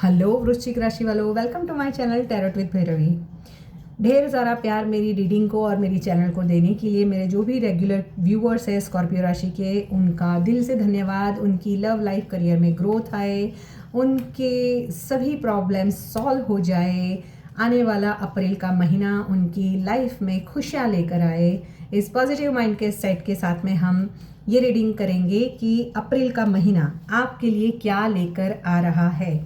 Hello वृश्चिक राशि वालों, welcome to my channel tarot with Bhairavi. ढेर सारा प्यार मेरी रीडिंग को और मेरी चैनल को देने के लिए मेरे जो भी रेगुलर व्यूअर्स हैं स्कॉर्पियो राशि के, उनका दिल से धन्यवाद। उनकी लव लाइफ करियर में ग्रोथ आए, उनके सभी प्रॉब्लम्स सॉल्व हो जाए, आने वाला अप्रैल का महीना उनकी लाइफ में खुशियाँ लेकर आए। इस पॉजिटिव माइंड के सेट के साथ में हम ये रीडिंग करेंगे कि अप्रैल का महीना आपके लिए क्या लेकर आ रहा है।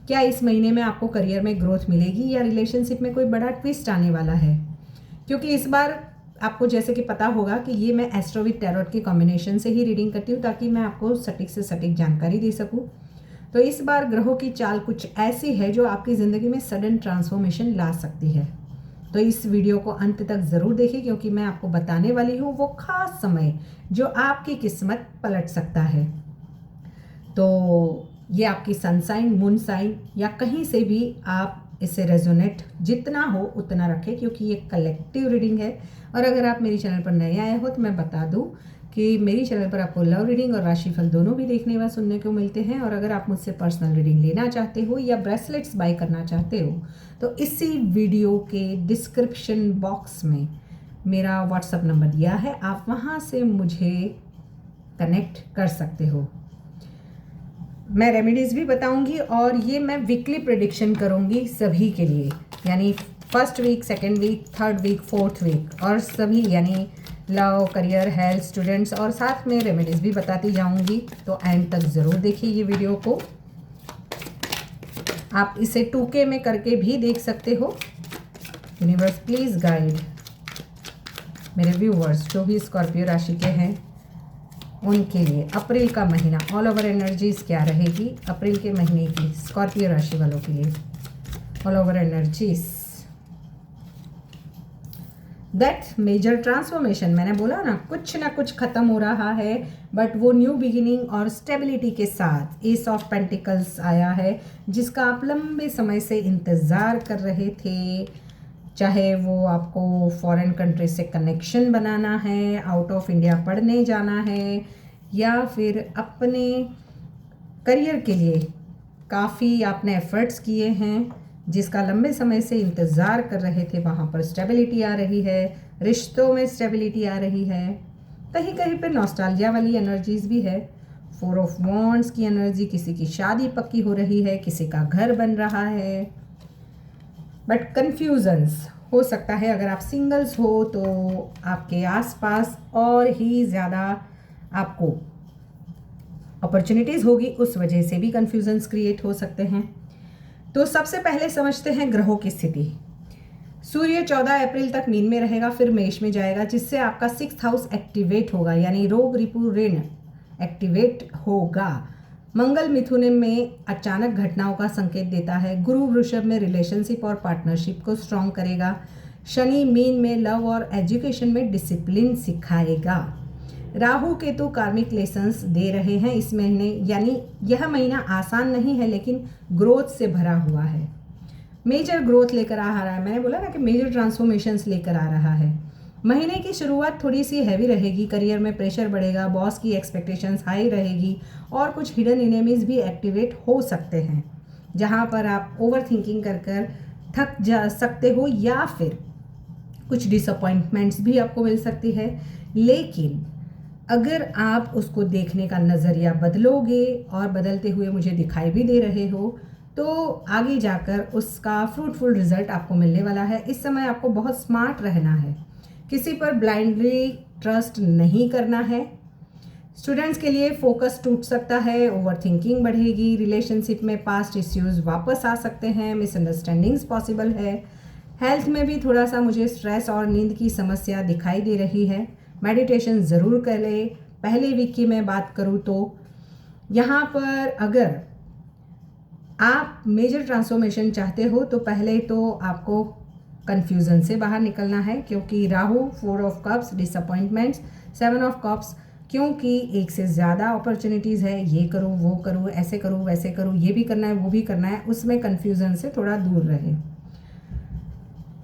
क्या इस महीने में आपको करियर में ग्रोथ मिलेगी या रिलेशनशिप में कोई बड़ा ट्विस्ट आने वाला है? क्योंकि इस बार आपको जैसे कि पता होगा कि ये मैं एस्ट्रो विद टैरोट के कॉम्बिनेशन से ही रीडिंग करती हूँ ताकि मैं आपको सटीक से सटीक जानकारी दे सकूँ। तो इस बार ग्रहों की चाल कुछ ऐसी है जो आपकी ज़िंदगी में सडन ट्रांसफॉर्मेशन ला सकती है। तो इस वीडियो को अंत तक ज़रूर देखिए क्योंकि मैं आपको बताने वाली हूँ वो खास समय जो आपकी किस्मत पलट सकता है। तो ये आपकी सन साइन, मून साइन या कहीं से भी आप इसे रेजोनेट जितना हो उतना रखें क्योंकि ये कलेक्टिव रीडिंग है। और अगर आप मेरी चैनल पर नए आए हो तो मैं बता दूं कि मेरी चैनल पर आपको लव रीडिंग और राशिफल दोनों भी देखने व सुनने को मिलते हैं। और अगर आप मुझसे पर्सनल रीडिंग लेना चाहते हो या ब्रेसलेट्स बाय करना चाहते हो तो इसी वीडियो के डिस्क्रिप्शन बॉक्स में मेरा व्हाट्सअप नंबर दिया है, आप वहाँ से मुझे कनेक्ट कर सकते हो। मैं रेमेडीज़ भी बताऊंगी और ये मैं वीकली प्रेडिक्शन करूंगी सभी के लिए, यानी first week, second week, third week, fourth week और सभी, यानी लव, करियर, हेल्थ, स्टूडेंट्स और साथ में रेमेडीज़ भी बताती जाऊंगी। तो एंड तक ज़रूर देखिए ये वीडियो को। आप इसे 2K में करके भी देख सकते हो। यूनिवर्स प्लीज़ गाइड मेरे व्यूवर्स जो भी स्कॉर्पियो राशि के हैं उनके लिए अप्रैल का महीना ऑल ओवर एनर्जीज क्या रहेगी अप्रैल के महीने की स्कॉर्पियो राशि वालों के लिए all over energies. That major transformation, मैंने बोला ना कुछ खत्म हो रहा है, बट वो न्यू बिगिनिंग और स्टेबिलिटी के साथ एस ऑफ पेंटिकल्स आया है जिसका आप लंबे समय से इंतज़ार कर रहे थे। चाहे वो आपको फॉरेन कंट्री से कनेक्शन बनाना है, आउट ऑफ इंडिया पढ़ने जाना है या फिर अपने करियर के लिए काफ़ी आपने एफर्ट्स किए हैं जिसका लंबे समय से इंतज़ार कर रहे थे, वहाँ पर स्टेबिलिटी आ रही है, रिश्तों में स्टेबिलिटी आ रही है, कहीं कहीं पे नॉस्टैल्जिया वाली एनर्जीज भी है। 4 ऑफ वॉन्ड्स की एनर्जी, किसी की शादी पक्की हो रही है, किसी का घर बन रहा है, बट कन्फ्यूजन्स हो सकता है। अगर आप सिंगल्स हो तो आपके आसपास और ही ज़्यादा आपको अपॉर्चुनिटीज़ होगी, उस वजह से भी कन्फ्यूजन्स क्रिएट हो सकते हैं। तो सबसे पहले समझते हैं ग्रहों की स्थिति। सूर्य 14 अप्रैल तक मीन में रहेगा, फिर मेष में जाएगा जिससे आपका 6th हाउस एक्टिवेट होगा, यानी रोग, रिपु, ऋण एक्टिवेट होगा। मंगल मिथुन में अचानक घटनाओं का संकेत देता है। गुरु वृषभ में रिलेशनशिप और पार्टनरशिप को स्ट्रॉन्ग करेगा। शनि मीन में लव और एजुकेशन में डिसिप्लिन सिखाएगा। राहु केतु कार्मिक लेसन्स दे रहे हैं इस महीने, यानी यह महीना आसान नहीं है लेकिन ग्रोथ से भरा हुआ है। मेजर ग्रोथ लेकर आ रहा है, मैंने बोला ना कि मेजर ट्रांसफॉर्मेशंस लेकर आ रहा है। महीने की शुरुआत थोड़ी सी हैवी रहेगी, करियर में प्रेशर बढ़ेगा, बॉस की एक्सपेक्टेशंस हाई रहेगी और कुछ हिडन एनिमीज भी एक्टिवेट हो सकते हैं जहां पर आप ओवर थिंकिंग कर कर थक जा सकते हो या फिर कुछ डिसअपॉइंटमेंट्स भी आपको मिल सकती है। लेकिन अगर आप उसको देखने का नज़रिया बदलोगे और बदलते हुए मुझे दिखाई भी दे रहे हो तो आगे जाकर उसका फ्रूटफुल रिजल्ट आपको मिलने वाला है। इस समय आपको बहुत स्मार्ट रहना है, किसी पर ब्लाइंडली ट्रस्ट नहीं करना है। स्टूडेंट्स के लिए फोकस टूट सकता है, ओवर थिंकिंग बढ़ेगी, रिलेशनशिप में पास्ट इश्यूज वापस आ सकते हैं, मिसअंडरस्टैंडिंग्स पॉसिबल है। हेल्थ में भी थोड़ा सा मुझे स्ट्रेस और नींद की समस्या दिखाई दे रही है। मेडिटेशन ज़रूर कर ले। पहले वीक की मैं बात करूँ तो यहाँ पर अगर आप मेजर ट्रांसफॉर्मेशन चाहते हो तो पहले तो आपको कन्फ्यूज़न से बाहर निकलना है क्योंकि Rahu 4 of cups, disappointments, 7 of cups, क्योंकि एक से ज़्यादा अपॉर्चुनिटीज़ है, ये करूँ वो करूँ, ऐसे करूँ वैसे करूँ, ये भी करना है वो भी करना है, उसमें कन्फ्यूज़न से थोड़ा दूर रहे।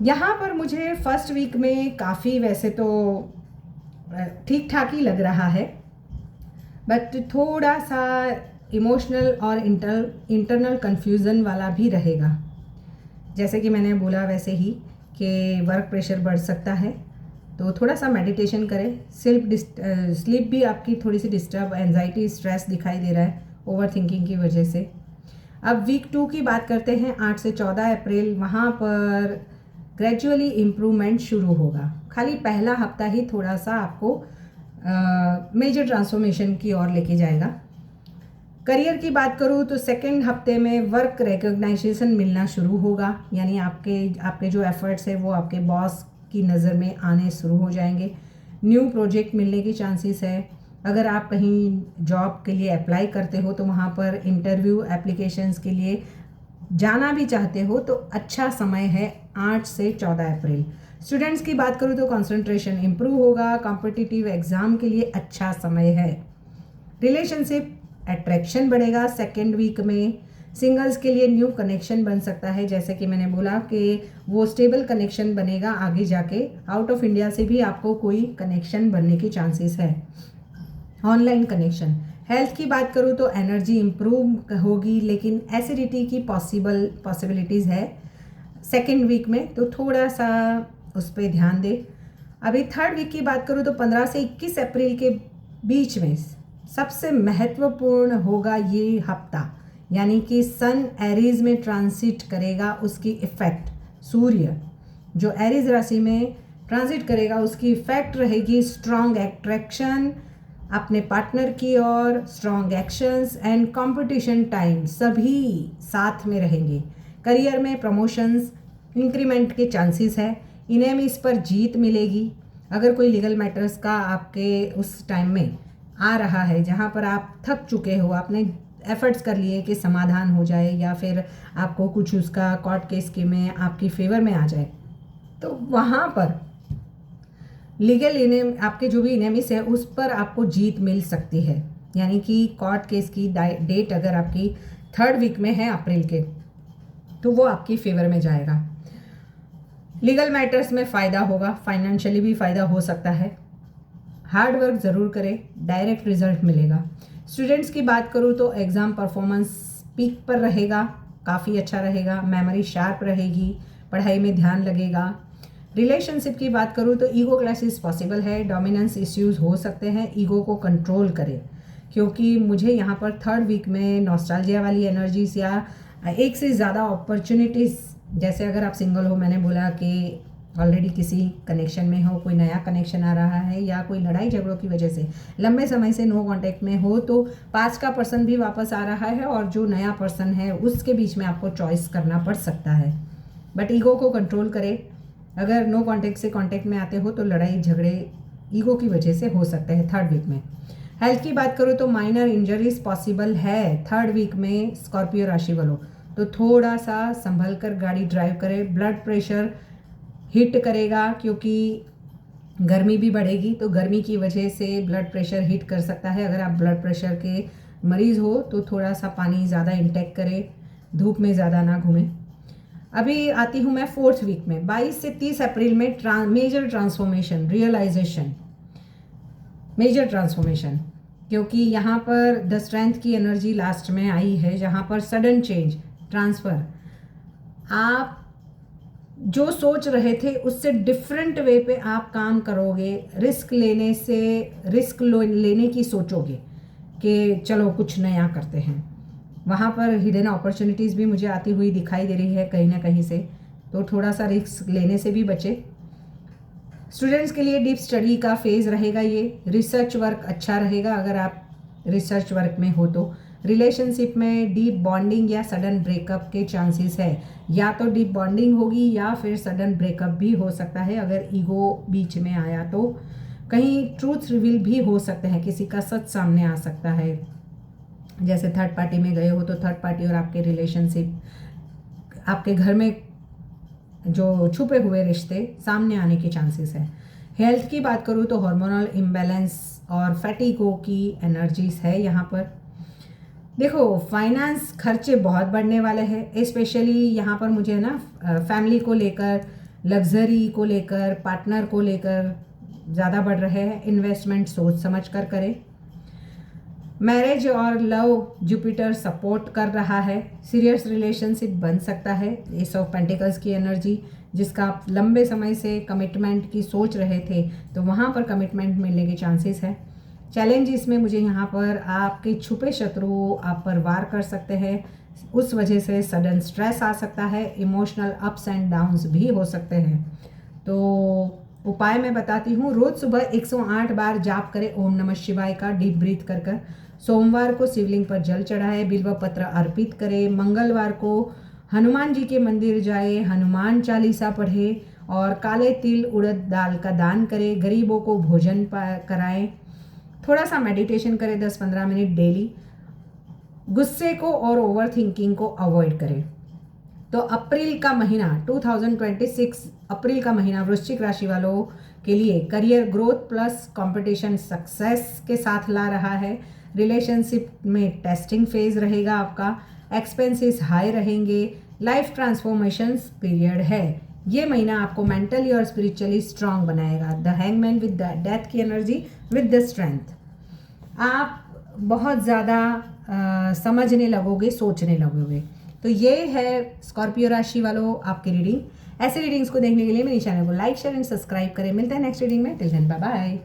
यहाँ पर मुझे फर्स्ट वीक में काफ़ी वैसे तो ठीक ठाक ही लग रहा है, बट थोड़ा सा इमोशनल और इंटरनल कन्फ्यूज़न वाला भी रहेगा। जैसे कि मैंने बोला वैसे ही कि वर्क प्रेशर बढ़ सकता है, तो थोड़ा सा मेडिटेशन करें। स्लीप भी आपकी थोड़ी सी डिस्टर्ब, एंजाइटी, स्ट्रेस दिखाई दे रहा है ओवर थिंकिंग की वजह से। अब वीक 2 की बात करते हैं, 8 से 14 अप्रैल। वहाँ पर ग्रेजुअली इम्प्रूवमेंट शुरू होगा। खाली पहला हफ्ता ही थोड़ा सा आपको मेजर ट्रांसफॉर्मेशन की ओर लेके जाएगा। करियर की बात करूँ तो सेकेंड हफ्ते में वर्क रिकग्नाइजेशन मिलना शुरू होगा, यानी आपके जो एफर्ट्स है वो आपके बॉस की नज़र में आने शुरू हो जाएंगे। न्यू प्रोजेक्ट मिलने की चांसेस है। अगर आप कहीं जॉब के लिए अप्लाई करते हो तो वहाँ पर इंटरव्यू एप्लीकेशंस के लिए जाना भी चाहते हो तो अच्छा समय है 8 से 14 अप्रैल। स्टूडेंट्स की बात करूँ तो कंसंट्रेशन इम्प्रूव होगा, कॉम्पिटिटिव एग्ज़ाम के लिए अच्छा समय है। रिलेशनशिप अट्रैक्शन बढ़ेगा सेकेंड वीक में। सिंगल्स के लिए न्यू कनेक्शन बन सकता है, जैसे कि मैंने बोला कि वो स्टेबल कनेक्शन बनेगा आगे जाके। आउट ऑफ इंडिया से भी आपको कोई कनेक्शन बनने की चांसेस है, ऑनलाइन कनेक्शन। हेल्थ की बात करूँ तो एनर्जी इम्प्रूव होगी, लेकिन एसिडिटी की पॉसिबिलिटीज़ है सेकेंड वीक में, तो थोड़ा सा उस पर ध्यान दें। अभी थर्ड वीक की बात करूँ तो 15 से 21 अप्रैल के बीच में सबसे महत्वपूर्ण होगा ये हफ्ता, यानी कि सन एरीज में ट्रांसिट करेगा। उसकी इफ़ेक्ट, सूर्य जो एरीज राशि में ट्रांसिट करेगा उसकी इफ़ेक्ट रहेगी स्ट्रॉन्ग अट्रैक्शन अपने पार्टनर की ओर, strong actions and competition time सभी साथ में रहेंगे। करियर में प्रमोशंस, इंक्रीमेंट के चांसेस है। इनेमीज पर जीत मिलेगी। अगर कोई लीगल मैटर्स का आपके उस टाइम में आ रहा है जहाँ पर आप थक चुके हो, आपने एफर्ट्स कर लिए कि समाधान हो जाए, या फिर आपको कुछ उसका कोर्ट केस के में आपकी फेवर में आ जाए, तो वहाँ पर लीगल आपके जो भी इनेमिस है उस पर आपको जीत मिल सकती है। यानी कि कोर्ट केस की डेट अगर आपकी थर्ड वीक में है अप्रैल के, तो वो आपकी फेवर में जाएगा। लीगल मैटर्स में फ़ायदा होगा, फाइनेंशियली भी फ़ायदा हो सकता है। हार्ड वर्क ज़रूर करें, डायरेक्ट रिजल्ट मिलेगा। स्टूडेंट्स की बात करूँ तो एग्ज़ाम परफॉर्मेंस पीक पर रहेगा, काफ़ी अच्छा रहेगा, मेमोरी शार्प रहेगी, पढ़ाई में ध्यान लगेगा। रिलेशनशिप की बात करूँ तो ईगो क्लैशेस पॉसिबल है, डोमिनेंस इश्यूज हो सकते हैं। ईगो को कंट्रोल करें, क्योंकि मुझे यहाँ पर थर्ड वीक में नॉस्टैल्जिया वाली एनर्जीज या एक से ज़्यादा अपॉर्चुनिटीज़, जैसे अगर आप सिंगल हो, मैंने बोला कि ऑलरेडी किसी कनेक्शन में हो, कोई नया कनेक्शन आ रहा है, या कोई लड़ाई झगड़ों की वजह से लंबे समय से नो कांटेक्ट में हो, तो पास का पर्सन भी वापस आ रहा है और जो नया पर्सन है उसके बीच में आपको चॉइस करना पड़ सकता है। बट ईगो को कंट्रोल करें। अगर नो कांटेक्ट से कांटेक्ट में आते हो तो लड़ाई झगड़े ईगो की वजह से हो सकते हैं थर्ड वीक में। हेल्थ की बात करूँ तो माइनर इंजरीज पॉसिबल है थर्ड वीक में स्कॉर्पियो राशि वालों, तो थोड़ा सा संभल कर गाड़ी ड्राइव करें। ब्लड प्रेशर हिट करेगा, क्योंकि गर्मी भी बढ़ेगी, तो गर्मी की वजह से ब्लड प्रेशर हिट कर सकता है। अगर आप ब्लड प्रेशर के मरीज़ हो तो थोड़ा सा पानी ज़्यादा इंटेक करें, धूप में ज़्यादा ना घूमें। अभी आती हूँ मैं फोर्थ वीक में, 22 से 30 अप्रैल में major transformation, realisation, major transformation, क्योंकि यहाँ पर द स्ट्रेंथ की एनर्जी लास्ट में आई है, जहाँ पर सडन चेंज, ट्रांसफ़र, आप जो सोच रहे थे उससे डिफरेंट वे पे आप काम करोगे। रिस्क लेने की सोचोगे कि चलो कुछ नया करते हैं। वहाँ पर हिडन अपॉर्चुनिटीज़ भी मुझे आती हुई दिखाई दे रही है कहीं ना कहीं से, तो थोड़ा सा रिस्क लेने से भी बचे। स्टूडेंट्स के लिए डीप स्टडी का फेज़ रहेगा ये। रिसर्च वर्क अच्छा रहेगा अगर आप रिसर्च वर्क में हो तो। रिलेशनशिप में डीप बॉन्डिंग या सडन ब्रेकअप के चांसेस है, या तो डीप बॉन्डिंग होगी या फिर सडन ब्रेकअप भी हो सकता है। अगर ईगो बीच में आया तो कहीं ट्रूथ रिवील भी हो सकते हैं, किसी का सच सामने आ सकता है। जैसे थर्ड पार्टी में गए हो तो थर्ड पार्टी और आपके रिलेशनशिप, आपके घर में जो छुपे हुए रिश्ते सामने आने के चांसेस है। हेल्थ की बात करूँ तो हार्मोनल इम्बैलेंस और फैटिगो की एनर्जीज है यहाँ पर। देखो, फाइनेंस खर्चे बहुत बढ़ने वाले हैं, स्पेशली यहाँ पर मुझे ना फैमिली को लेकर, लग्जरी को लेकर, पार्टनर को लेकर ज़्यादा बढ़ रहे हैं। इन्वेस्टमेंट सोच समझ कर करें। मैरिज और लव जुपिटर सपोर्ट कर रहा है, सीरियस रिलेशनशिप बन सकता है। एस ऑफ पेंटिकल्स की एनर्जी, जिसका आप लंबे समय से कमिटमेंट की सोच रहे थे तो वहाँ पर कमिटमेंट मिलने के चांसेस है। चैलेंज इसमें मुझे यहाँ पर आपके छुपे शत्रु आप पर वार कर सकते हैं, उस वजह से सडन स्ट्रेस आ सकता है, इमोशनल अप्स एंड डाउन्स भी हो सकते हैं। तो उपाय मैं बताती हूँ, रोज सुबह 108 बार जाप करें ओम नमः शिवाय का डीप ब्रीथ कर कर। सोमवार को शिवलिंग पर जल चढ़ाए, बिल्व पत्र अर्पित करें। मंगलवार को हनुमान जी के मंदिर जाए, हनुमान चालीसा पढ़े और काले तिल उड़द दाल का दान करें। गरीबों को भोजन कराएं। थोड़ा सा मेडिटेशन करें 10-15 मिनट डेली। गुस्से को और ओवर थिंकिंग को अवॉइड करें। तो अप्रैल का महीना 2026 अप्रैल का महीना वृश्चिक राशि वालों के लिए career growth plus competition success के साथ ला रहा है। रिलेशनशिप में टेस्टिंग फेज रहेगा आपका, एक्सपेंसेस हाई रहेंगे, लाइफ ट्रांसफॉर्मेशंस पीरियड है। ये महीना आपको मेंटली और स्पिरिचुअली स्ट्रांग बनाएगा। The hangman with the death की एनर्जी विद द स्ट्रेंथ। आप बहुत ज़्यादा समझने लगोगे, सोचने लगोगे। तो ये है स्कॉर्पियो राशि वालों आपकी रीडिंग। ऐसे रीडिंग्स को देखने के लिए मेरे चैनल को लाइक शेयर एंड सब्सक्राइब करें। मिलते हैं नेक्स्ट रीडिंग में। Till then bye bye.